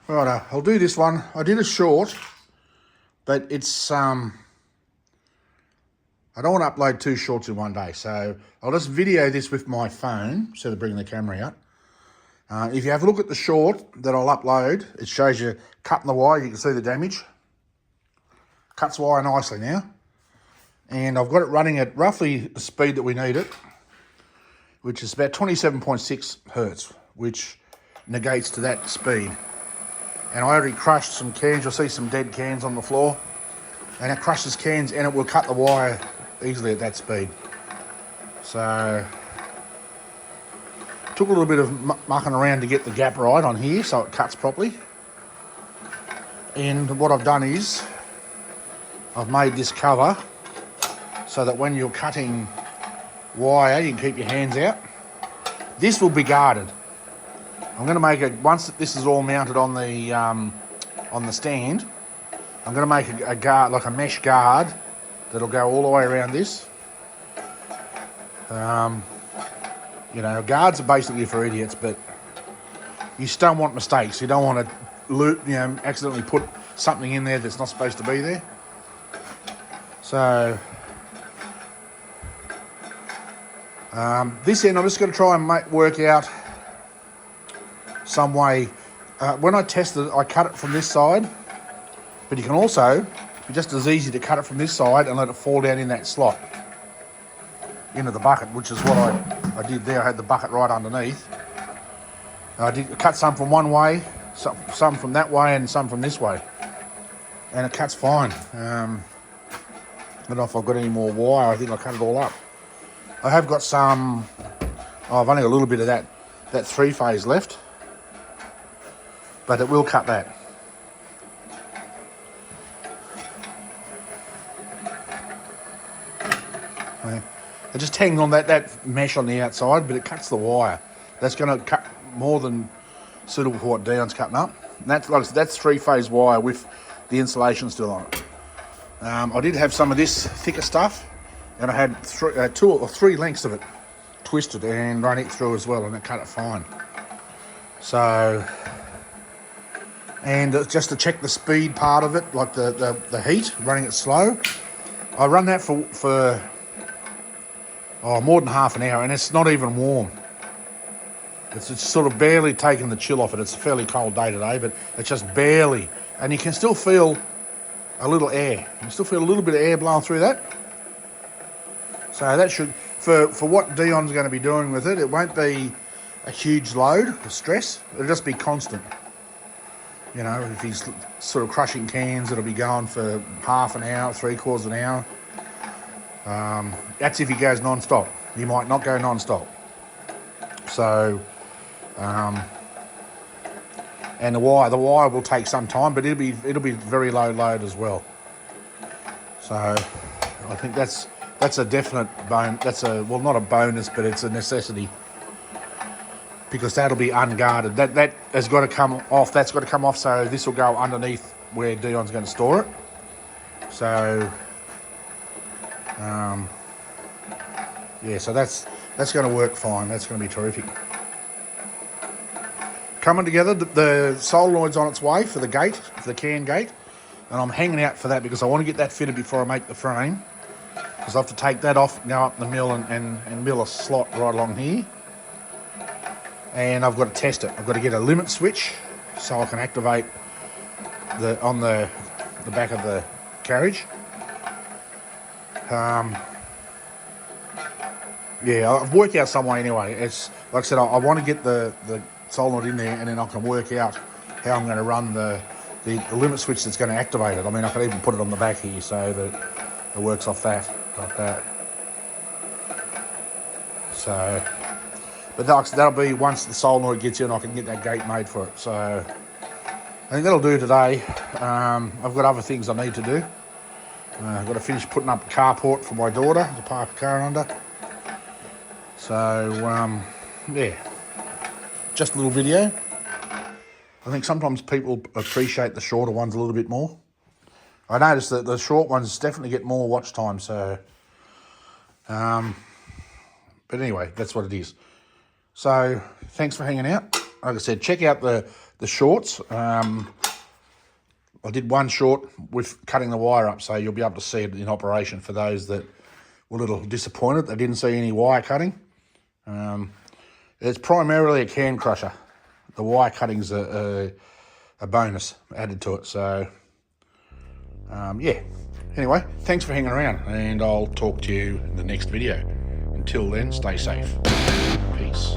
Right, I'll do this one. I did a short, but it's I don't want to upload 2 shorts in one day, so I'll just video this with my phone instead of bringing the camera out. If you have a look at the short that I'll upload, it shows you cutting the wire. You can see the damage. Cuts wire nicely now. And I've got it running at roughly the speed that we need it, which is about 27.6 hertz, which negates to that speed. And I already crushed some cans. You'll see some dead cans on the floor. And it crushes cans and it will cut the wire easily at that speed. So, took a little bit of mucking around to get the gap right on here so it cuts properly. And what I've done is, I've made this cover so that when you're cutting wire, you can keep your hands out. This will be guarded. I'm going to make it, once this is all mounted on the stand, I'm going to make a guard, like a mesh guard, that'll go all the way around this. You know, guards are basically for idiots, but you just don't want mistakes. You don't want to accidentally put something in there that's not supposed to be there. So, this end I'm just going to try and work out some way. When I tested it, I cut it from this side, but you can also, it's just as easy to cut it from this side and let it fall down in that slot into the bucket, which is what I did there. I had the bucket right underneath. I did cut some from one way, some from that way, and some from this way, and it cuts fine. I don't know if I've got any more wire. I think I cut it all up. I have got some, I've only got a little bit of that 3-phase left, but it will cut that. It just hangs on that mesh on the outside, but it cuts the wire. That's going to cut more than suitable for what Dion's cutting up. And that's 3-phase wire with the insulation still on it. I did have some of this thicker stuff, and I had 2 or 3 lengths of it twisted and run it through as well, and it cut it fine. So, and just to check the speed part of it, like the heat, running it slow, I run that for more than half an hour, and it's not even warm. It's sort of barely taking the chill off it. It's a fairly cold day today, but it's just barely, and you can still feel a little air. You can still feel a little bit of air blowing through that. So that should, for what Dion's going to be doing with it, it won't be a huge load of stress. It'll just be constant. You know, if he's sort of crushing cans, it'll be going for half an hour, 3/4 an hour. That's if he goes non-stop. He might not go non-stop. So, and the wire will take some time, but it'll be very low load as well. So, I think that's a definite well, not a bonus, but it's a necessity, because that'll be unguarded. That has got to come off. That's got to come off. So this will go underneath where Dion's going to store it. So, yeah. So that's going to work fine. That's going to be terrific. Coming together, the solenoid's on its way for the gate, for the can gate, and I'm hanging out for that because I want to get that fitted before I make the frame, because I have to take that off, go up the mill and mill a slot right along here, and I've got to test it. I've got to get a limit switch so I can activate on the back of the carriage. Yeah, I've worked out some way anyway. It's like I said, I want to get the solenoid in there, and then I can work out how I'm going to run the limit switch that's going to activate it. I mean, I could even put it on the back here so that it works off that, like that. So, but that'll be once the solenoid gets in, I can get that gate made for it. So, I think that'll do today. I've got other things I need to do. I've got to finish putting up a carport for my daughter to park a car under. So, yeah. Just a little video. I think sometimes people appreciate the shorter ones a little bit more. I noticed that the short ones definitely get more watch time, so... but anyway, that's what it is. So, thanks for hanging out. like I said, check out the shorts. I did one short with cutting the wire up, so you'll be able to see it in operation for those that were a little disappointed they didn't see any wire cutting. It's primarily a can crusher. The wire cutting's a bonus added to it. So, yeah. Anyway, thanks for hanging around, and I'll talk to you in the next video. Until then, stay safe. Peace.